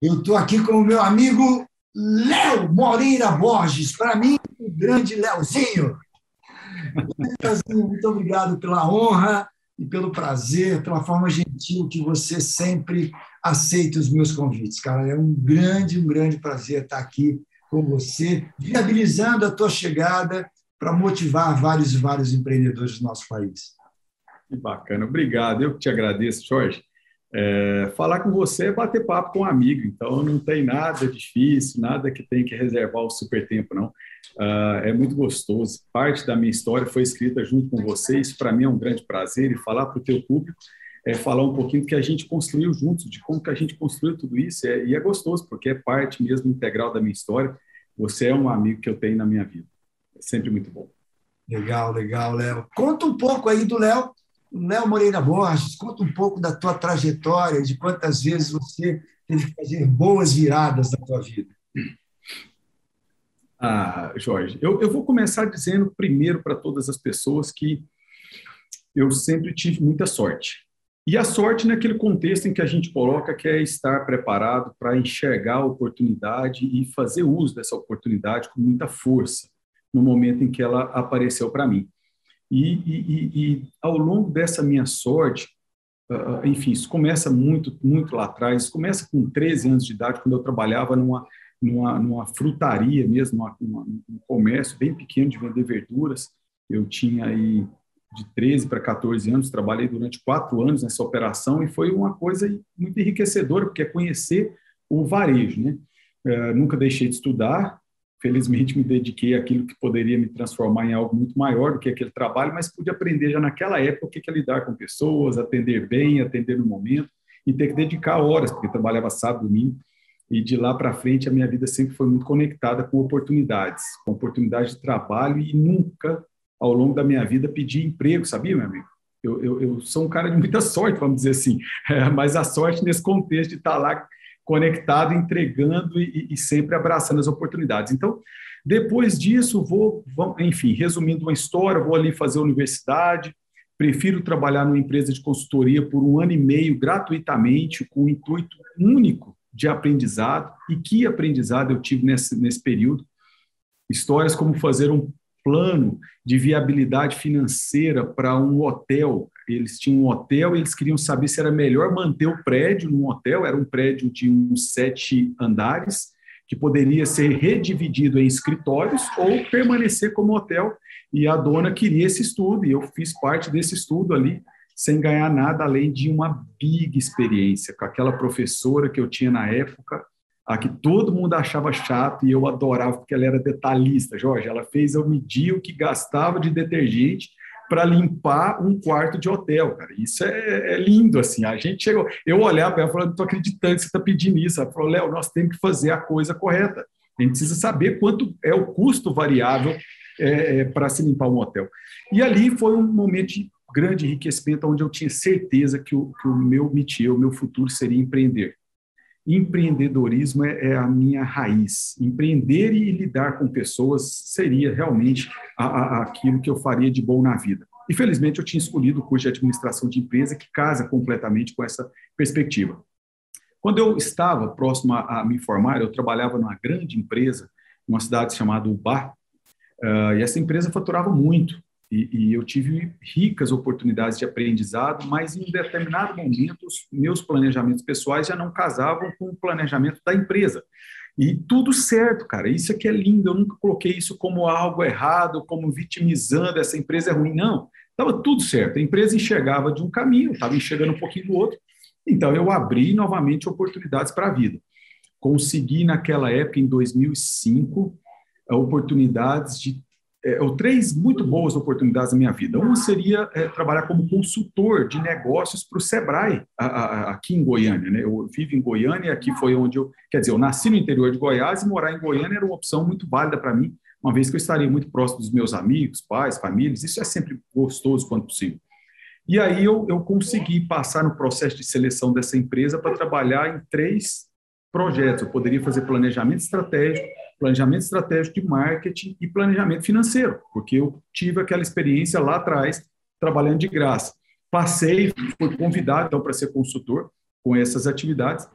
Eu estou aqui com o meu amigo Léo Moreira Borges, para mim, o grande Léozinho. Léozinho, muito obrigado pela honra e pelo prazer, pela forma gentil que você sempre aceita os meus convites, cara. É um grande prazer estar aqui com você, viabilizando a tua chegada para motivar vários e vários empreendedores do nosso país. Que bacana, obrigado. Eu que te agradeço, Jorge. Falar com você é bater papo com um amigo, então não tem nada difícil, nada que tem que reservar o super tempo, não. É muito gostoso. Parte da minha história foi escrita junto com você, isso para mim é um grande prazer, e falar para o teu público falar um pouquinho do que a gente construiu juntos, de como que a gente construiu tudo isso, e é gostoso, porque é parte mesmo integral da minha história. Você é um amigo que eu tenho na minha vida. É sempre muito bom. Legal, legal, Léo. Conta um pouco aí do Léo. Léo Moreira Borges, conta um pouco da tua trajetória, de quantas vezes você teve que fazer boas viradas na tua vida. Jorge, eu vou começar dizendo primeiro para todas as pessoas que eu sempre tive muita sorte. E a sorte naquele contexto em que a gente coloca, que é estar preparado para enxergar a oportunidade e fazer uso dessa oportunidade com muita força no momento em que ela apareceu para mim. E ao longo dessa minha sorte, enfim, isso começa muito, muito lá atrás, isso começa com 13 anos de idade, quando eu trabalhava numa frutaria mesmo, num comércio bem pequeno de vender verduras. Eu tinha aí de 13 para 14 anos, trabalhei durante 4 anos nessa operação e foi uma coisa muito enriquecedora, porque é conhecer o varejo, né? Nunca deixei de estudar. Felizmente, me dediquei àquilo que poderia me transformar em algo muito maior do que aquele trabalho, mas pude aprender já naquela época o que é lidar com pessoas, atender bem, atender no momento e ter que dedicar horas, porque eu trabalhava sábado, domingo, e de lá para frente a minha vida sempre foi muito conectada com oportunidades de trabalho e nunca, ao longo da minha vida, pedi emprego, sabia, meu amigo? Eu sou um cara de muita sorte, vamos dizer assim, mas a sorte nesse contexto de estar lá conectado, entregando e sempre abraçando as oportunidades. Então, depois disso, enfim, resumindo uma história, vou ali fazer a universidade, prefiro trabalhar numa empresa de consultoria por 1 ano e meio, gratuitamente, com o intuito único de aprendizado. E que aprendizado eu tive nesse período? Histórias como fazer um plano de viabilidade financeira para um hotel. Eles tinham um hotel e eles queriam saber se era melhor manter o prédio num hotel. Era um prédio de uns 7 andares, que poderia ser redividido em escritórios ou permanecer como hotel. E a dona queria esse estudo, e eu fiz parte desse estudo ali, sem ganhar nada, além de uma big experiência com aquela professora que eu tinha na época, a que todo mundo achava chato e eu adorava porque ela era detalhista, Jorge. Ela fez eu medir o que gastava de detergente para limpar um quarto de hotel, cara. Isso é lindo, assim. A gente chegou, eu olhava para ela e falava, não estou acreditando que você está pedindo isso. Ela falou, Léo, nós temos que fazer a coisa correta. A gente precisa saber quanto é o custo variável para se limpar um hotel. E ali foi um momento de grande enriquecimento, onde eu tinha certeza que o meu métier, o meu futuro seria empreender. Empreendedorismo é a minha raiz. Empreender e lidar com pessoas seria realmente aquilo que eu faria de bom na vida. E, felizmente, eu tinha escolhido o curso de administração de empresa, que casa completamente com essa perspectiva. Quando eu estava próximo a me formar, eu trabalhava numa grande empresa, numa cidade chamada Ubá, e essa empresa faturava muito. E eu tive ricas oportunidades de aprendizado, mas em determinado momento os meus planejamentos pessoais já não casavam com o planejamento da empresa. E tudo certo, cara, isso aqui é lindo, eu nunca coloquei isso como algo errado, como vitimizando, essa empresa é ruim, não. Estava tudo certo, a empresa enxergava de um caminho, estava enxergando um pouquinho do outro, então eu abri novamente oportunidades para a vida. Consegui naquela época, em 2005, oportunidades ou 3 muito boas oportunidades na minha vida. Uma seria trabalhar como consultor de negócios para o Sebrae, aqui em Goiânia, né? Eu vivo em Goiânia, aqui foi onde eu nasci no interior de Goiás, e morar em Goiânia era uma opção muito válida para mim, uma vez que eu estaria muito próximo dos meus amigos, pais, famílias, isso é sempre gostoso quando possível. E aí eu consegui passar no processo de seleção dessa empresa para trabalhar em 3 projetos. Eu poderia fazer planejamento estratégico de marketing e planejamento financeiro, porque eu tive aquela experiência lá atrás, trabalhando de graça. Passei, fui convidado então para ser consultor com essas atividades,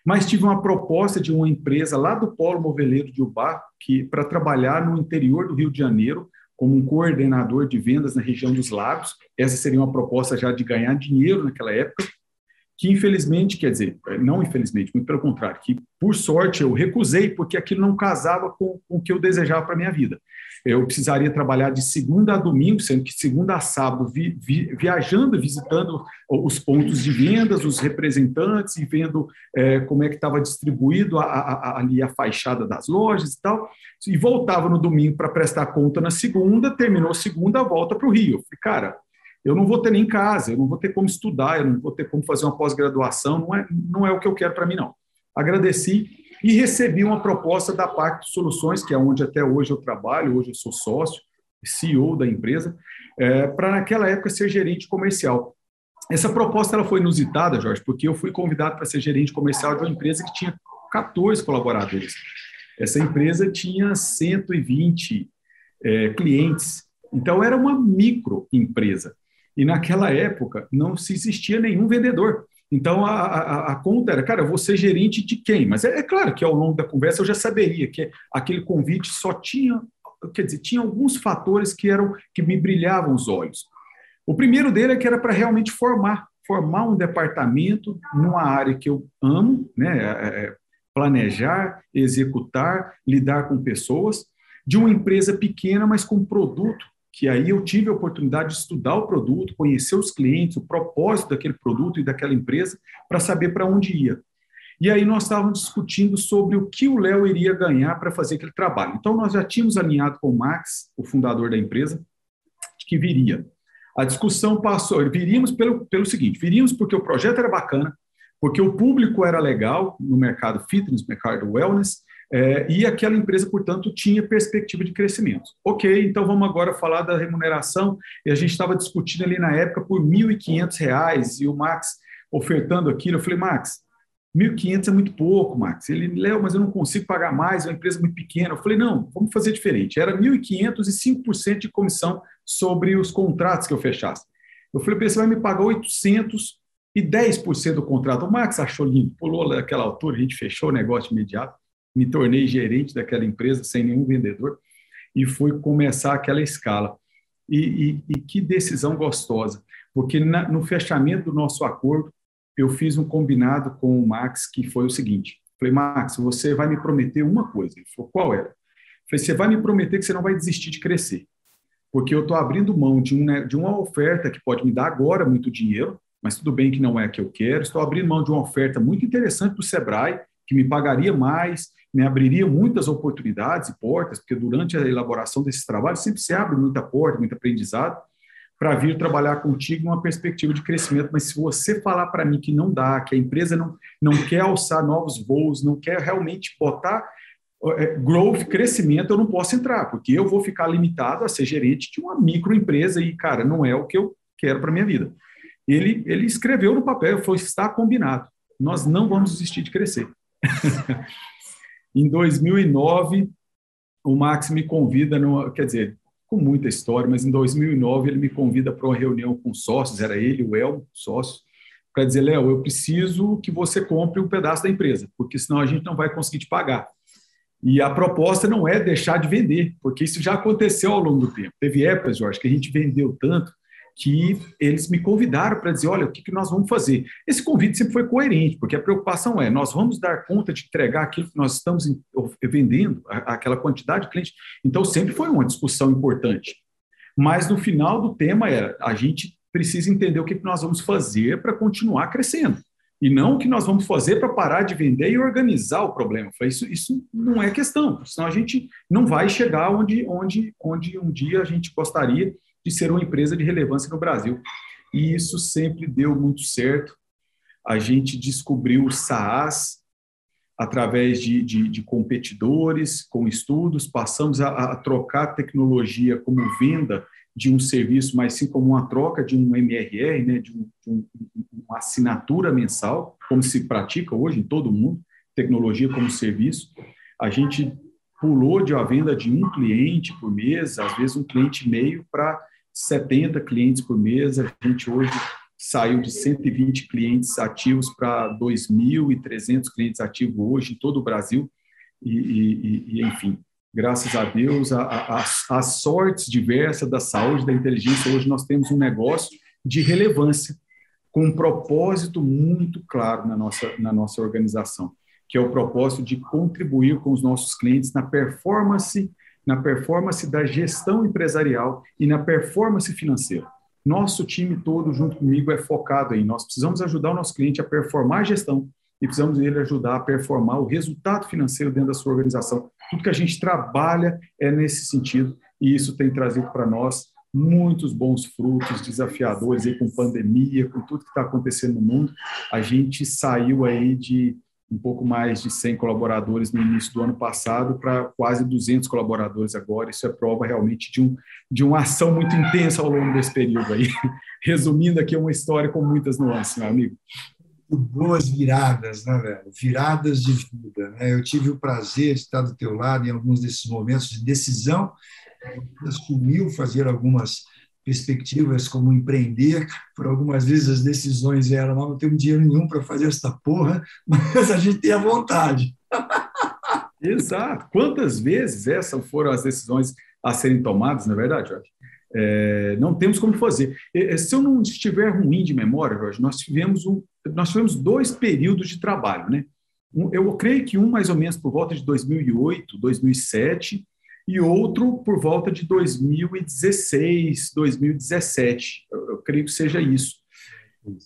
mas tive uma proposta de uma empresa lá do Polo Moveleiro de Ubá, para trabalhar no interior do Rio de Janeiro, como um coordenador de vendas na região dos Lagos. Essa seria uma proposta já de ganhar dinheiro naquela época, que infelizmente, quer dizer, não infelizmente, muito pelo contrário, que por sorte eu recusei, porque aquilo não casava com o que eu desejava para a minha vida. Eu precisaria trabalhar de segunda a domingo, sendo que segunda a sábado viajando, visitando os pontos de vendas, os representantes e vendo como é que estava distribuído ali a fachada das lojas e tal, e voltava no domingo para prestar conta na segunda, terminou segunda, volta para o Rio. Eu falei, cara, eu não vou ter nem casa, eu não vou ter como estudar, eu não vou ter como fazer uma pós-graduação, não é o que eu quero para mim, não. Agradeci e recebi uma proposta da Pacto Soluções, que é onde até hoje eu trabalho, hoje eu sou sócio, CEO da empresa, para naquela época ser gerente comercial. Essa proposta ela foi inusitada, Jorge, porque eu fui convidado para ser gerente comercial de uma empresa que tinha 14 colaboradores. Essa empresa tinha 120 clientes, então era uma microempresa. E naquela época não se existia nenhum vendedor. Então, a conta era, cara, eu vou ser gerente de quem? Mas é claro que ao longo da conversa eu já saberia que aquele convite só tinha, quer dizer, tinha alguns fatores que me brilhavam os olhos. O primeiro dele é que era para realmente formar um departamento numa área que eu amo, né? Planejar, executar, lidar com pessoas, de uma empresa pequena, mas com produto, que aí eu tive a oportunidade de estudar o produto, conhecer os clientes, o propósito daquele produto e daquela empresa, para saber para onde ia. E aí nós estávamos discutindo sobre o que o Léo iria ganhar para fazer aquele trabalho. Então, nós já tínhamos alinhado com o Max, o fundador da empresa, que viria. A discussão passou, viríamos pelo seguinte, viríamos porque o projeto era bacana, porque o público era legal no mercado fitness, no mercado wellness, e aquela empresa, portanto, tinha perspectiva de crescimento. Ok, então vamos agora falar da remuneração, e a gente estava discutindo ali na época por R$ 1.500, e o Max ofertando aquilo. Eu falei, Max, 1.500 é muito pouco, Max. Ele, Léo, mas eu não consigo pagar mais, é uma empresa muito pequena. Eu falei, não, vamos fazer diferente. Era 1.500 e 5% de comissão sobre os contratos que eu fechasse. Eu falei, você vai me pagar 800 e 10% do contrato. O Max achou lindo, pulou naquela altura, a gente fechou o negócio imediato. Me tornei gerente daquela empresa sem nenhum vendedor e fui começar aquela escala. E que decisão gostosa, porque no fechamento do nosso acordo, eu fiz um combinado com o Max, que foi o seguinte, falei, Max, você vai me prometer uma coisa. Ele falou, qual era? Eu falei, você vai me prometer que você não vai desistir de crescer, porque eu estou abrindo mão de uma oferta que pode me dar agora muito dinheiro, mas tudo bem que não é a que eu quero, estou abrindo mão de uma oferta muito interessante para o Sebrae, que me pagaria mais, me abriria muitas oportunidades e portas, porque durante a elaboração desses trabalhos sempre se abre muita porta, muito aprendizado, para vir trabalhar contigo numa perspectiva de crescimento. Mas se você falar para mim que não dá, que a empresa não quer alçar novos voos, não quer realmente botar growth, crescimento, eu não posso entrar, porque eu vou ficar limitado a ser gerente de uma microempresa e, cara, não é o que eu quero para a minha vida. Ele escreveu no papel, foi, está combinado, nós não vamos desistir de crescer. Em 2009, o Max me convida, quer dizer, com muita história, mas em 2009 ele me convida para uma reunião com sócios, era ele, o Elmo, sócio, para dizer, Léo, eu preciso que você compre um pedaço da empresa, porque senão a gente não vai conseguir te pagar. E a proposta não é deixar de vender, porque isso já aconteceu ao longo do tempo. Teve épocas, Jorge, que a gente vendeu tanto que eles me convidaram para dizer, olha, o que nós vamos fazer? Esse convite sempre foi coerente, porque a preocupação é, nós vamos dar conta de entregar aquilo que nós estamos vendendo, aquela quantidade de clientes. Então, sempre foi uma discussão importante. Mas, no final do tema, a gente precisa entender o que nós vamos fazer para continuar crescendo. E não o que nós vamos fazer para parar de vender e organizar o problema. Eu falei, isso não é questão, senão a gente não vai chegar onde um dia a gente gostaria de ser uma empresa de relevância no Brasil. E isso sempre deu muito certo. A gente descobriu o SaaS através de competidores, com estudos, passamos a trocar tecnologia como venda de um serviço, mas sim como uma troca de um MRR, né, de uma assinatura mensal, como se pratica hoje em todo o mundo, tecnologia como serviço. A gente pulou de a venda de um cliente por mês, às vezes um cliente e meio, para 70 clientes por mês. A gente hoje saiu de 120 clientes ativos para 2.300 clientes ativos hoje em todo o Brasil, enfim, graças a Deus, as sortes diversas da saúde, da inteligência, hoje nós temos um negócio de relevância, com um propósito muito claro na nossa organização, que é o propósito de contribuir com os nossos clientes na performance da gestão empresarial e na performance financeira. Nosso time todo, junto comigo, é focado em nós precisamos ajudar o nosso cliente a performar a gestão e precisamos dele ajudar a performar o resultado financeiro dentro da sua organização. Tudo que a gente trabalha é nesse sentido e isso tem trazido para nós muitos bons frutos desafiadores aí com pandemia, com tudo que está acontecendo no mundo. A gente saiu aí de um pouco mais de 100 colaboradores no início do ano passado para quase 200 colaboradores agora. Isso é prova realmente de uma ação muito intensa ao longo desse período aí. Resumindo aqui, uma história com muitas nuances, meu amigo. Boas viradas, né, velho? Viradas de vida, né? Eu tive o prazer de estar do teu lado em alguns desses momentos de decisão. Assumiu fazer algumas perspectivas como empreender, por algumas vezes as decisões eram, não temos dinheiro nenhum para fazer essa porra, mas a gente tem a vontade. Exato. Quantas vezes essas foram as decisões a serem tomadas, na verdade, Jorge? Não temos como fazer. Se eu não estiver ruim de memória, Jorge, nós tivemos 2 períodos de trabalho, né? Eu creio que um mais ou menos por volta de 2008, 2007, e outro por volta de 2016, 2017. Eu creio que seja isso.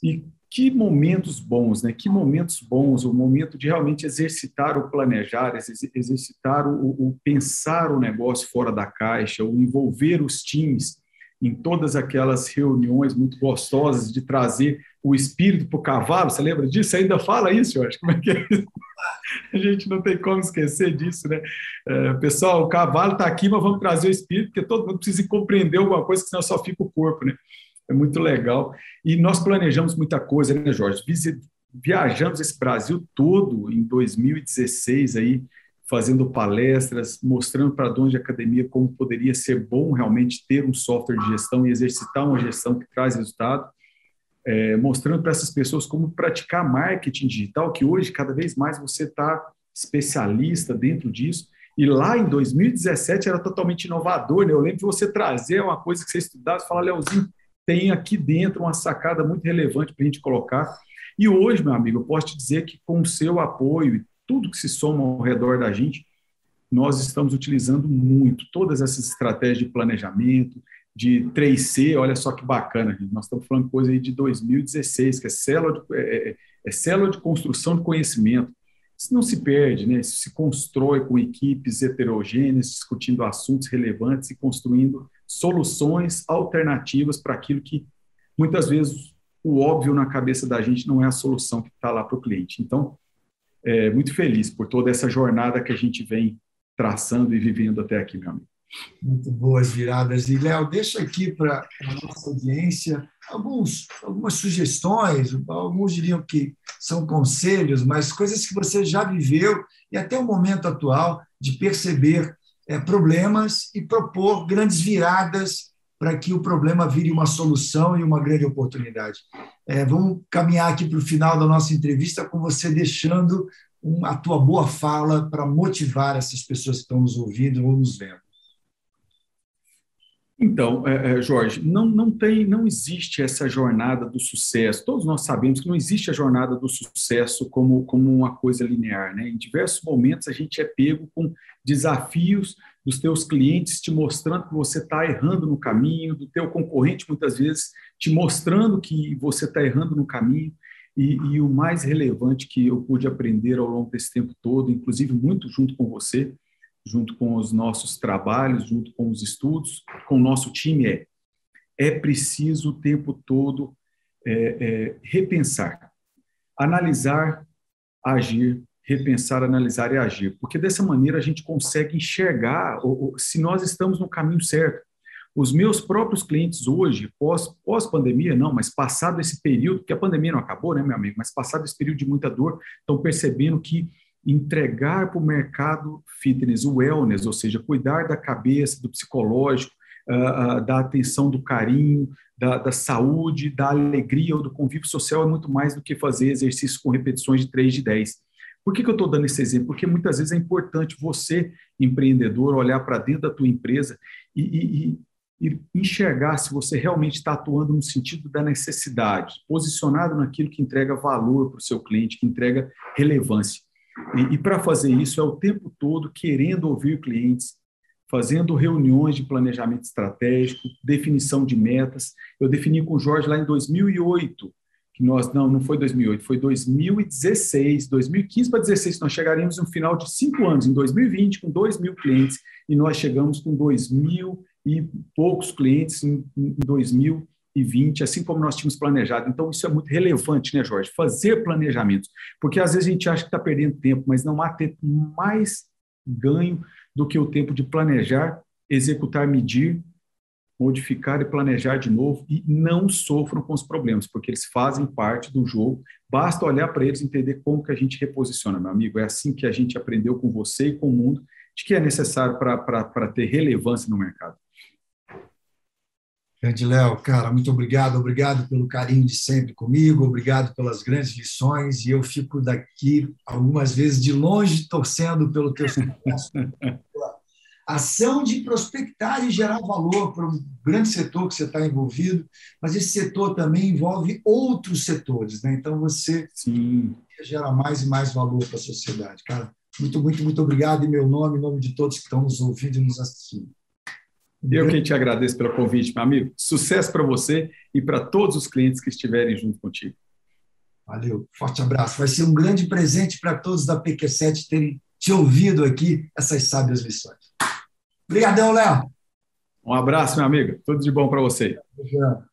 E que momentos bons, né? Que momentos bons, o momento de realmente exercitar o planejar, exercitar o pensar o negócio fora da caixa, o envolver os times em todas aquelas reuniões muito gostosas de trazer o espírito para o cavalo. Você lembra disso? Você ainda fala isso, eu acho. Como é que é isso? A gente não tem como esquecer disso, né? Pessoal, o cavalo está aqui, mas vamos trazer o espírito, porque todo mundo precisa compreender alguma coisa, senão só fica o corpo, né? É muito legal. E nós planejamos muita coisa, né, Jorge? Viajamos esse Brasil todo em 2016, aí, fazendo palestras, mostrando para donos de academia como poderia ser bom realmente ter um software de gestão e exercitar uma gestão que traz resultado. Mostrando para essas pessoas como praticar marketing digital, que hoje, cada vez mais, você está especialista dentro disso. E lá em 2017 era totalmente inovador, né? Eu lembro de você trazer uma coisa que você estudava e falar, Leozinho, tem aqui dentro uma sacada muito relevante para a gente colocar. E hoje, meu amigo, eu posso te dizer que com o seu apoio e tudo que se soma ao redor da gente, nós estamos utilizando muito todas essas estratégias de planejamento, de 3C, olha só que bacana, gente. Nós estamos falando coisa aí de 2016, que é célula de construção de conhecimento. Isso não se perde, né? Isso se constrói com equipes heterogêneas, discutindo assuntos relevantes e construindo soluções alternativas para aquilo que, muitas vezes, o óbvio na cabeça da gente não é a solução que está lá para o cliente. Então, muito feliz por toda essa jornada que a gente vem traçando e vivendo até aqui, meu amigo. Muito boas viradas. E, Léo, deixa aqui para a nossa audiência algumas sugestões, alguns diriam que são conselhos, mas coisas que você já viveu e até o momento atual de perceber problemas e propor grandes viradas para que o problema vire uma solução e uma grande oportunidade. Vamos caminhar aqui para o final da nossa entrevista com você deixando a tua boa fala para motivar essas pessoas que estão nos ouvindo ou nos vendo. Então, Jorge, não existe essa jornada do sucesso. Todos nós sabemos que não existe a jornada do sucesso como uma coisa linear, né? Em diversos momentos a gente é pego com desafios dos teus clientes te mostrando que você está errando no caminho, do teu concorrente muitas vezes te mostrando que você está errando no caminho. E o mais relevante que eu pude aprender ao longo desse tempo todo, inclusive muito junto com você, junto com os nossos trabalhos, junto com os estudos, com o nosso time, é preciso o tempo todo repensar, analisar, agir, repensar, analisar e agir, porque dessa maneira a gente consegue enxergar se nós estamos no caminho certo. Os meus próprios clientes hoje, pós-pandemia, não, mas passado esse período, porque a pandemia não acabou, né, meu amigo, mas passado esse período de muita dor, estão percebendo que entregar para o mercado fitness, o wellness, ou seja, cuidar da cabeça, do psicológico, da atenção, do carinho, da saúde, da alegria ou do convívio social é muito mais do que fazer exercício com repetições de 3 de 10. Por que eu estou dando esse exemplo? Porque muitas vezes é importante você, empreendedor, olhar para dentro da tua empresa e enxergar se você realmente está atuando no sentido da necessidade, posicionado naquilo que entrega valor para o seu cliente, que entrega relevância. E para fazer isso é o tempo todo querendo ouvir clientes, fazendo reuniões de planejamento estratégico, definição de metas. Eu defini com o Jorge lá em 2008, que nós, não foi 2008, foi 2016, 2015 para 2016, nós chegaríamos no final de 5 anos, em 2020, com 2.000 clientes, e nós chegamos com 2.000 e poucos clientes em 2020, assim como nós tínhamos planejado. Então, isso é muito relevante, né, Jorge? Fazer planejamentos, porque às vezes a gente acha que está perdendo tempo, mas não há tempo mais ganho do que o tempo de planejar, executar, medir, modificar e planejar de novo, e não sofram com os problemas, porque eles fazem parte do jogo. Basta olhar para eles e entender como que a gente reposiciona, meu amigo. É assim que a gente aprendeu com você e com o mundo, de que é necessário para ter relevância no mercado. Grande Léo, cara, muito obrigado. Obrigado pelo carinho de sempre comigo, obrigado pelas grandes lições, e eu fico daqui, algumas vezes, de longe, torcendo pelo teu sucesso, pela ação de prospectar e gerar valor para um grande setor que você está envolvido, mas esse setor também envolve outros setores, né? Então, você Sim. gera mais e mais valor para a sociedade. Cara, muito, muito, muito obrigado em meu nome, em nome de todos que estão nos ouvindo e nos assistindo. Eu que te agradeço pelo convite, meu amigo. Sucesso para você e para todos os clientes que estiverem junto contigo. Valeu, forte abraço. Vai ser um grande presente para todos da PQ7 terem te ouvido aqui, essas sábias lições. Obrigadão, Léo. Um abraço, meu amigo. Tudo de bom para você. Obrigado.